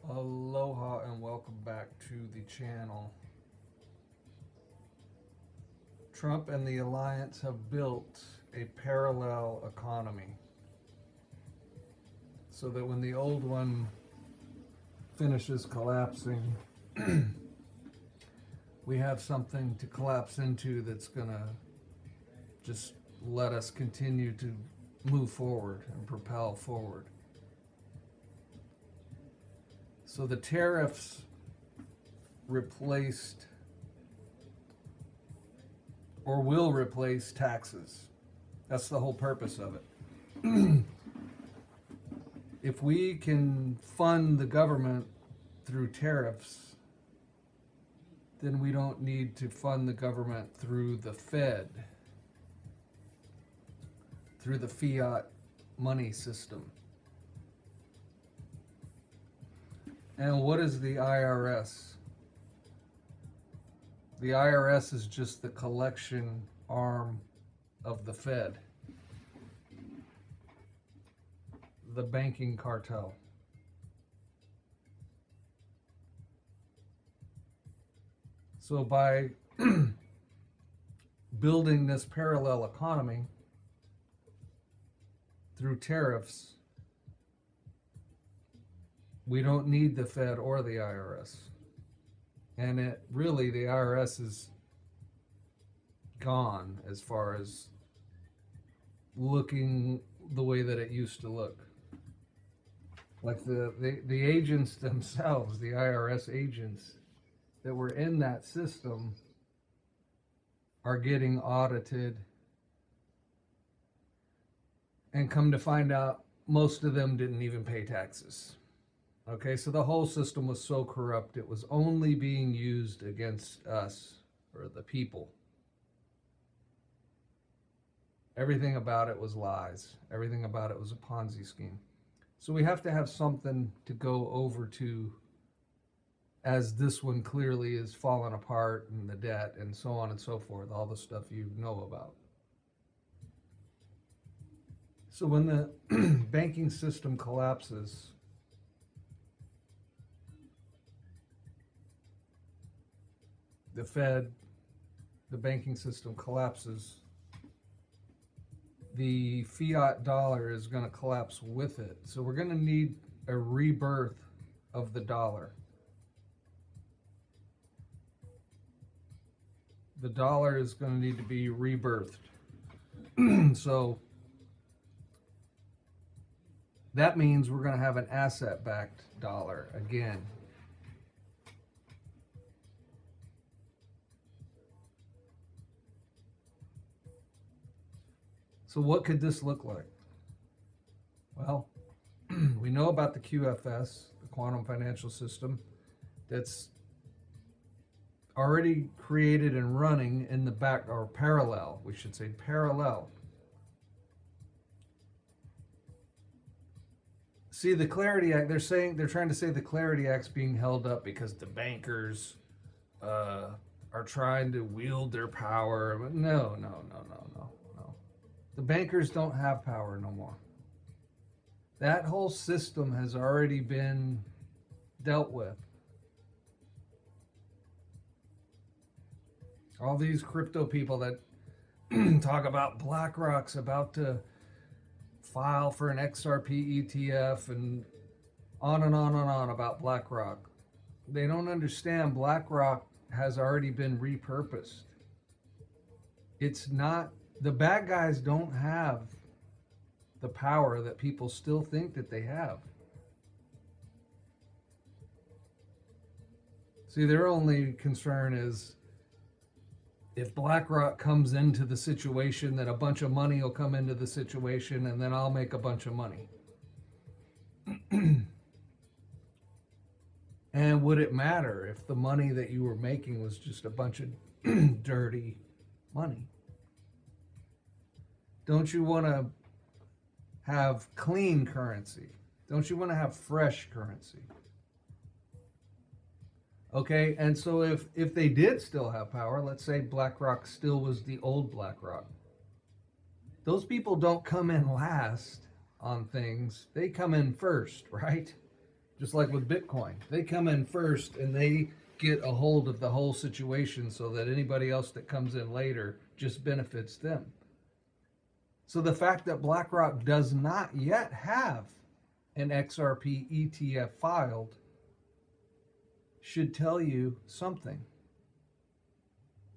Aloha and welcome back to the channel. Trump and the alliance have built a parallel economy so that when the old one finishes collapsing, we have something to collapse into that's gonna just let us continue to move forward and propel forward. So the tariffs replaced or will replace taxes. That's the whole purpose of it. If we can fund the government through tariffs, then we don't need to fund the government through the Fed, through the fiat money system. And what is the IRS? The IRS is just the collection arm of the Fed, the banking cartel. So by building this parallel economy through tariffs, we don't need the Fed or the IRS. And the IRS is gone as far as looking the way that it used to look. Like the agents themselves, the IRS agents that were in that system are getting audited. And come to find out, most of them didn't even pay taxes. Okay, so the whole system was so corrupt, it was only being used against us, or the people. Everything about it was lies. Everything about it was a Ponzi scheme. So we have to have something to go over to, as this one clearly is falling apart, and the debt and so on and so forth, all the stuff you know about. So when the banking system collapses, the Fed, the banking system collapses, the fiat dollar is going to collapse with it. So we're going to need a rebirth of the dollar. The dollar is going to need to be rebirthed. So that means we're going to have an asset-backed dollar again. So what could this look like? Well, we know about the QFS, the quantum financial system, that's already created and running in the back, or parallel, we should say parallel. See, the Clarity Act, they're trying to say the Clarity Act's being held up because the bankers are trying to wield their power. But no. The bankers don't have power no more. That whole system has already been dealt with. All these crypto people that talk about BlackRock's about to file for an XRP ETF and on and on and on about BlackRock. They don't understand BlackRock has already been repurposed. It's not, the bad guys don't have the power that people still think that they have. See, their only concern is if BlackRock comes into the situation, that a bunch of money will come into the situation and then I'll make a bunch of money. And would it matter if the money that you were making was just a bunch of dirty money? Don't you want to have clean currency? Don't you want to have fresh currency? Okay, and so if they did still have power, let's say BlackRock still was the old BlackRock, those people don't come in last on things. They come in first, right? Just like with Bitcoin, they come in first and they get a hold of the whole situation so that anybody else that comes in later just benefits them. So the fact that BlackRock does not yet have an XRP ETF filed should tell you something.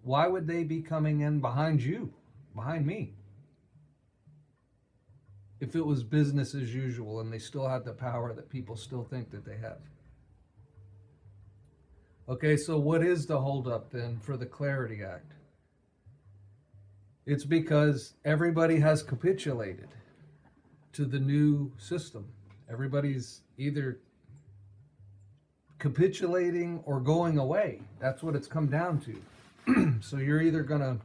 Why would they be coming in behind you, behind me? If it was business as usual and they still had the power that people still think that they have. Okay, so what is the holdup then for the Clarity Act? It's because everybody has capitulated to the new system. Everybody's either capitulating or going away. That's what it's come down to. So you're either going to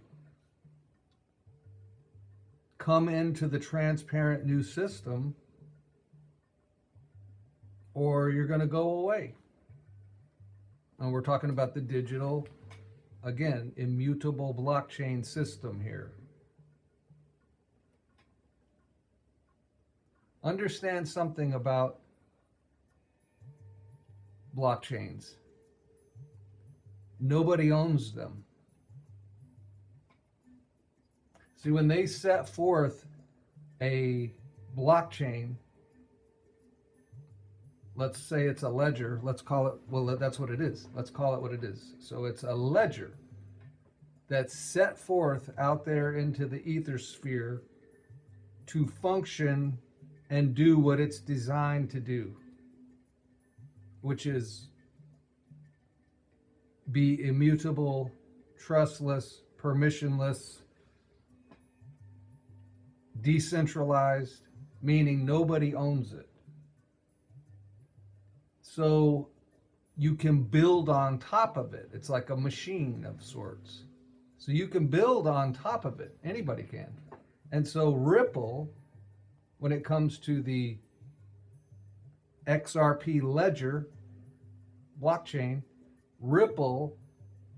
come into the transparent new system or you're going to go away. And we're talking about the digital, again, immutable blockchain system here. Understand something about blockchains. Nobody owns them. See, when they set forth a blockchain, let's say it's a ledger, let's call it, well, that's what it is. Let's call it what it is. So it's a ledger that's set forth out there into the ether sphere to function and do what it's designed to do, which is be immutable, trustless, permissionless, decentralized, meaning nobody owns it. So you can build on top of it. It's like a machine of sorts. So you can build on top of it. Anybody can. And so Ripple, when it comes to the XRP ledger blockchain, Ripple,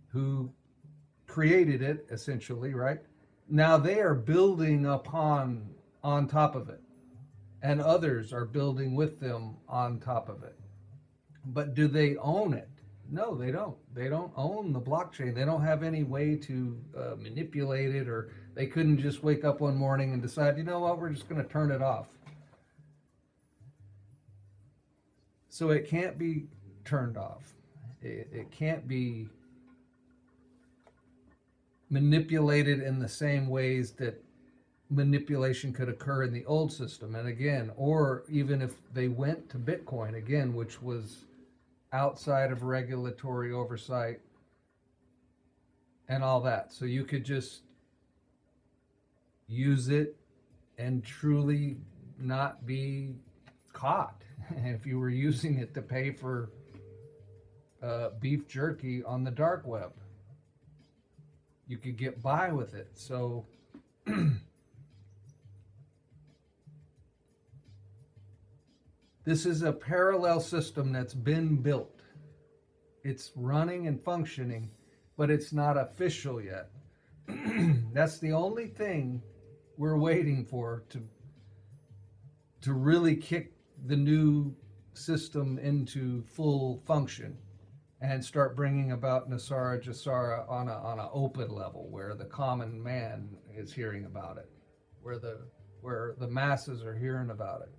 who created it essentially, right? Now they are building on top of it. And others are building with them on top of it. But do they own it? No, they don't. They don't own the blockchain. They don't have any way to manipulate it, or they couldn't just wake up one morning and decide, you know what, we're just going to turn it off. So it can't be turned off. It can't be manipulated in the same ways that manipulation could occur in the old system. And again, or even if they went to Bitcoin, again, which was outside of regulatory oversight and all that. So you could just use it and truly not be caught. If you were using it to pay for beef jerky on the dark web, you could get by with it. So this is a parallel system that's been built. It's running and functioning, but it's not official yet. That's the only thing we're waiting for to really kick the new system into full function and start bringing about Nasara Jasara on an open level where the common man is hearing about it, where the masses are hearing about it.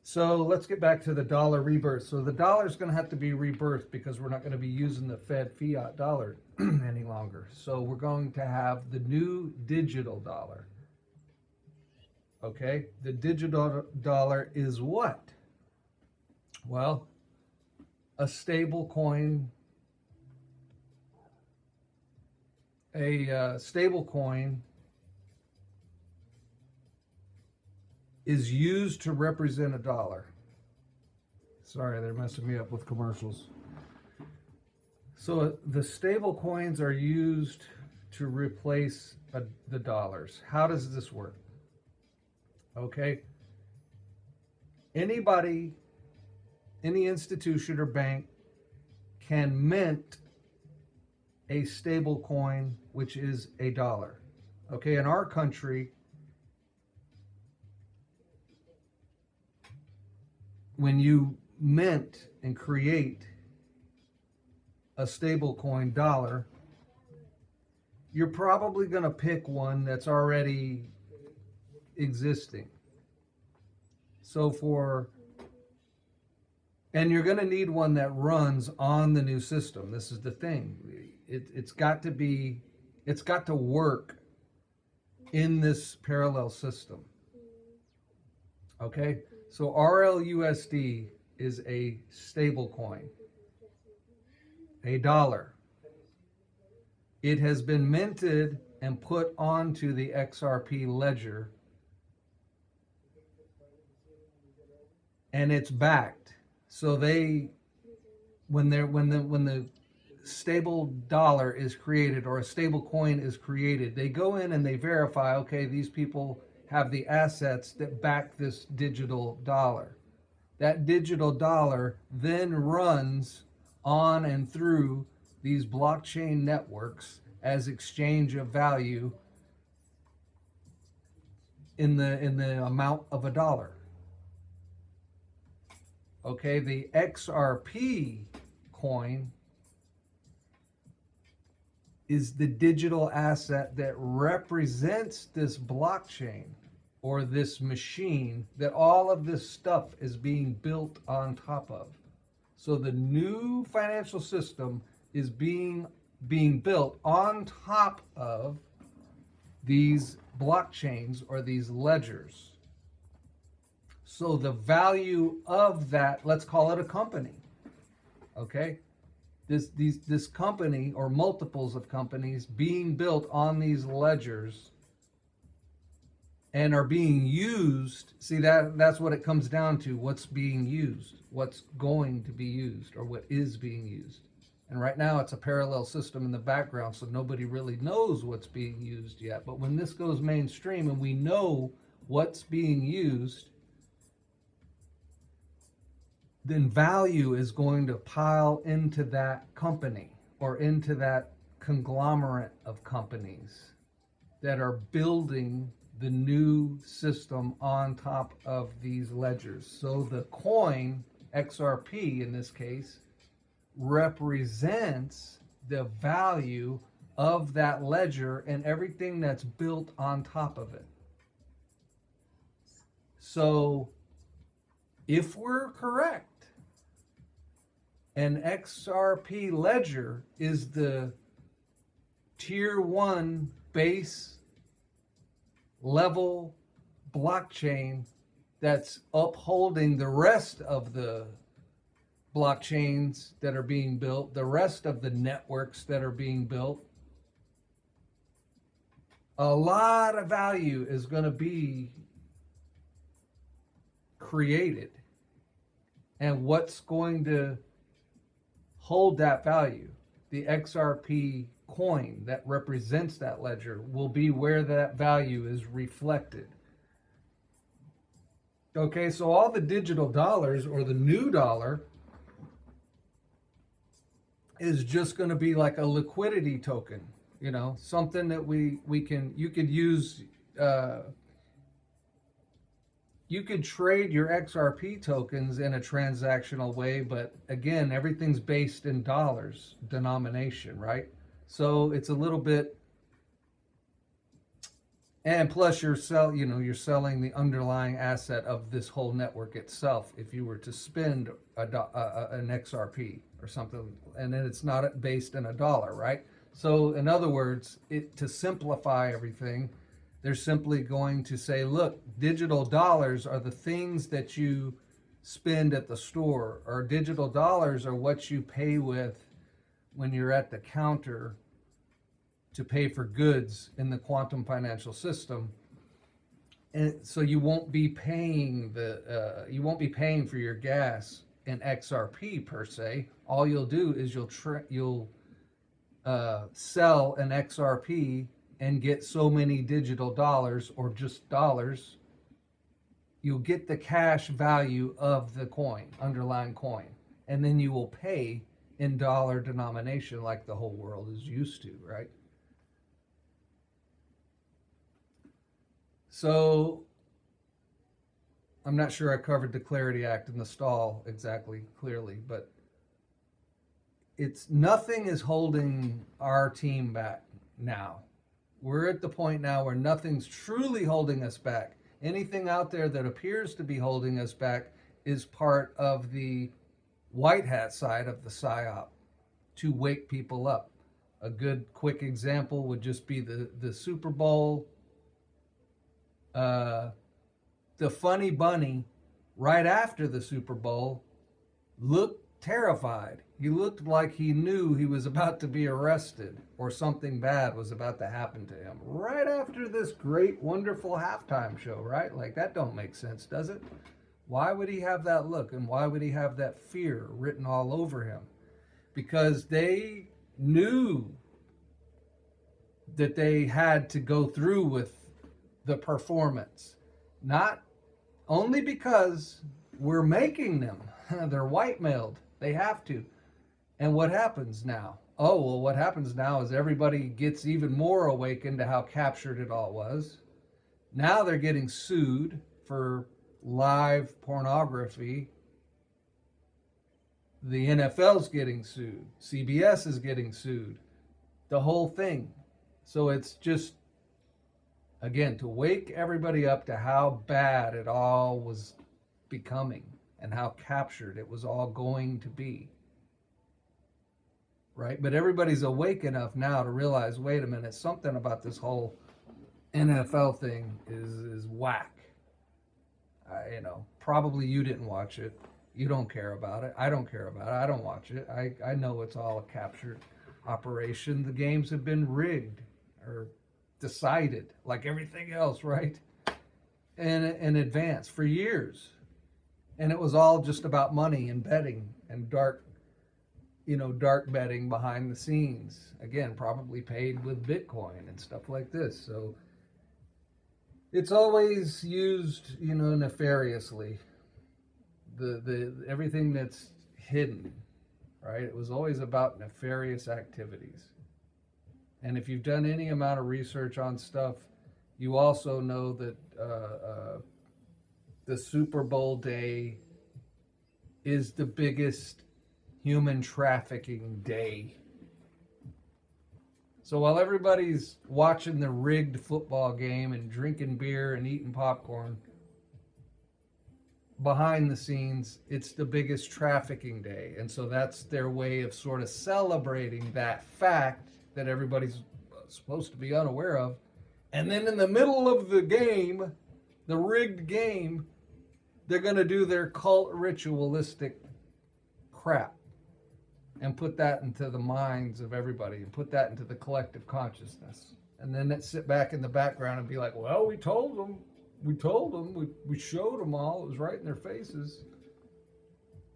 So let's get back to the dollar rebirth. So the dollar is going to have to be rebirthed because we're not going to be using the Fed fiat dollar any longer. So we're going to have the new digital dollar. Okay, the digital dollar is what? Well, a stable coin. A stable coin is used to represent a dollar. Sorry, they're messing me up with commercials. So the stable coins are used to replace the dollars. How does this work? Okay. Anybody, any institution or bank can mint a stable coin, which is a dollar. Okay, in our country, when you mint and create a stable coin dollar, you're probably going to pick one that's already existing. And you're going to need one that runs on the new system. This is the thing. It's got to work in this parallel system. Okay? So RLUSD is a stable coin, a dollar. It has been minted and put onto the XRP ledger, and it's backed. So when the stable dollar is created or a stable coin is created, they go in and they verify, okay, these people have the assets that back this digital dollar. That digital dollar then runs on and through these blockchain networks as exchange of value in the amount of a dollar. Okay, the XRP coin is the digital asset that represents this blockchain or this machine that all of this stuff is being built on top of. So the new financial system is being built on top of these blockchains or these ledgers. So the value of that, let's call it a company, okay? This company or multiples of companies being built on these ledgers and are being used. See, that's what it comes down to, what's being used, what's going to be used, or what is being used. And right now it's a parallel system in the background, so nobody really knows what's being used yet. But when this goes mainstream and we know what's being used, then value is going to pile into that company or into that conglomerate of companies that are building the new system on top of these ledgers. So the coin, XRP in this case, represents the value of that ledger and everything that's built on top of it. So if we're correct, an XRP ledger is the tier 1 base level blockchain that's upholding the rest of the blockchains that are being built, the rest of the networks that are being built. A lot of value is going to be created. And what's going to hold that value? The XRP coin that represents that ledger will be where that value is reflected. Okay, so all the digital dollars or the new dollar is just going to be like a liquidity token, something that you could use. You could trade your XRP tokens in a transactional way, but again, everything's based in dollars denomination, right? So it's a little bit, and plus you're selling the underlying asset of this whole network itself. If you were to spend an XRP or something, and then it's not based in a dollar, right? So in other words, to simplify everything, they're simply going to say, look, digital dollars are the things that you spend at the store, or digital dollars are what you pay with when you're at the counter to pay for goods in the quantum financial system. And so you won't be paying for your gas in XRP per se. All you'll do is you'll sell an XRP and get so many digital dollars, or just dollars. You'll get the cash value of the coin, underlying coin, and then you will pay in dollar denomination like the whole world is used to, right? So I'm not sure I covered the Clarity Act in the stall exactly clearly, but it's nothing is holding our team back now. We're at the point now where nothing's truly holding us back. Anything out there that appears to be holding us back is part of the white hat side of the psyop to wake people up. A good quick example would just be the Super Bowl. The funny bunny right after the Super Bowl looked terrified. He looked like he knew he was about to be arrested or something bad was about to happen to him right after this great, wonderful halftime show, right? Like, that don't make sense, does it? Why would he have that look, and why would he have that fear written all over him? Because they knew that they had to go through with the performance. Not only because we're making them. They're white-mailed. They have to. And what happens now? Oh, well, what happens now is everybody gets even more awakened to how captured it all was. Now they're getting sued for live pornography. The NFL's getting sued. CBS is getting sued. The whole thing. So it's just, again, to wake everybody up to how bad it all was becoming and how captured it was all going to be. Right? But everybody's awake enough now to realize, wait a minute, something about this whole NFL thing is whack. Probably you didn't watch it. You don't care about it. I don't care about it. I don't watch it. I know it's all a captured operation. The games have been rigged or decided like everything else, right? In advance for years. And it was all just about money and betting and dark betting behind the scenes. Again, probably paid with Bitcoin and stuff like this. So it's always used, nefariously. The everything that's hidden, right? It was always about nefarious activities. And if you've done any amount of research on stuff, you also know that the Super Bowl day is the biggest human trafficking day. So while everybody's watching the rigged football game and drinking beer and eating popcorn, behind the scenes, it's the biggest trafficking day. And so that's their way of sort of celebrating that fact that everybody's supposed to be unaware of. And then in the middle of the game, the rigged game, they're going to do their cult ritualistic crap and put that into the minds of everybody and put that into the collective consciousness. And then let's sit back in the background and be like, well, we told them, we showed them all, it was right in their faces,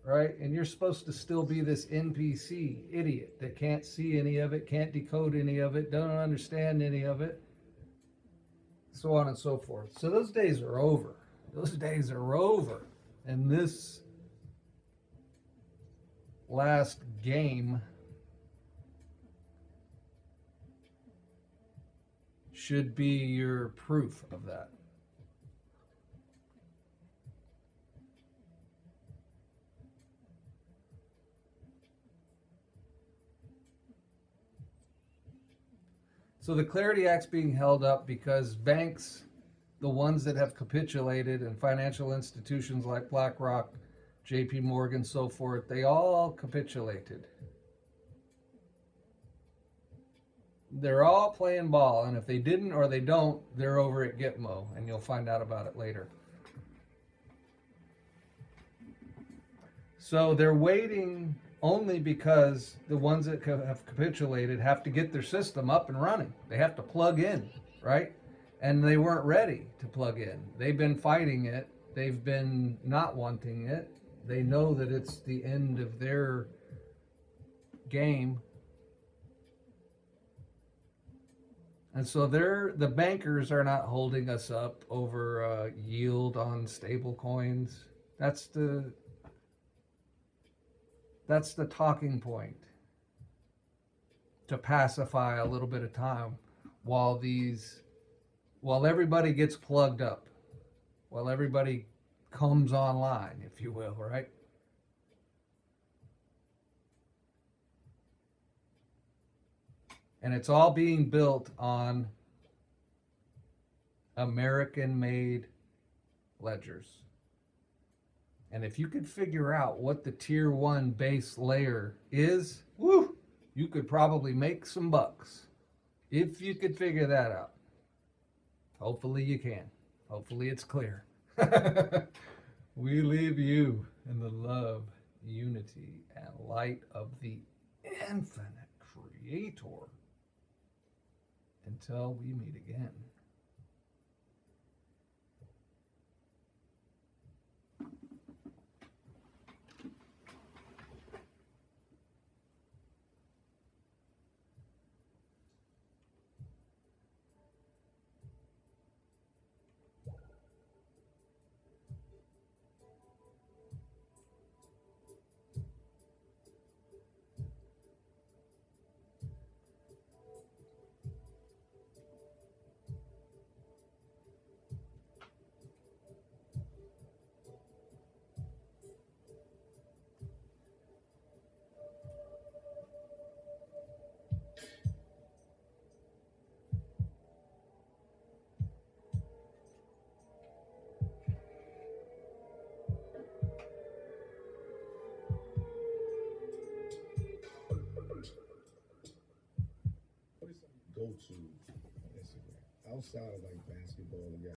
right? And you're supposed to still be this NPC idiot that can't see any of it, can't decode any of it, don't understand any of it, so on and so forth. So those days are over. Those days are over. And this last game should be your proof of that. So the Clarity Act's being held up because banks, the ones that have capitulated, and financial institutions like BlackRock, JP Morgan, so forth, they all capitulated. They're all playing ball, and if they didn't or they don't, they're over at Gitmo, and you'll find out about it later. So they're waiting only because the ones that have capitulated have to get their system up and running. They have to plug in, right? And they weren't ready to plug in. They've been fighting it. They've been not wanting it. They know that it's the end of their game. And so the bankers are not holding us up over yield on stable coins. That's the talking point to pacify a little bit of time while everybody gets plugged up, while everybody comes online, if you will, right? And it's all being built on American-made ledgers. And if you could figure out what the tier 1 base layer is, woo, you could probably make some bucks. If you could figure that out. Hopefully you can. Hopefully it's clear. We leave you in the love, unity, and light of the infinite Creator. Until we meet again. Go to on Instagram outside of like basketball and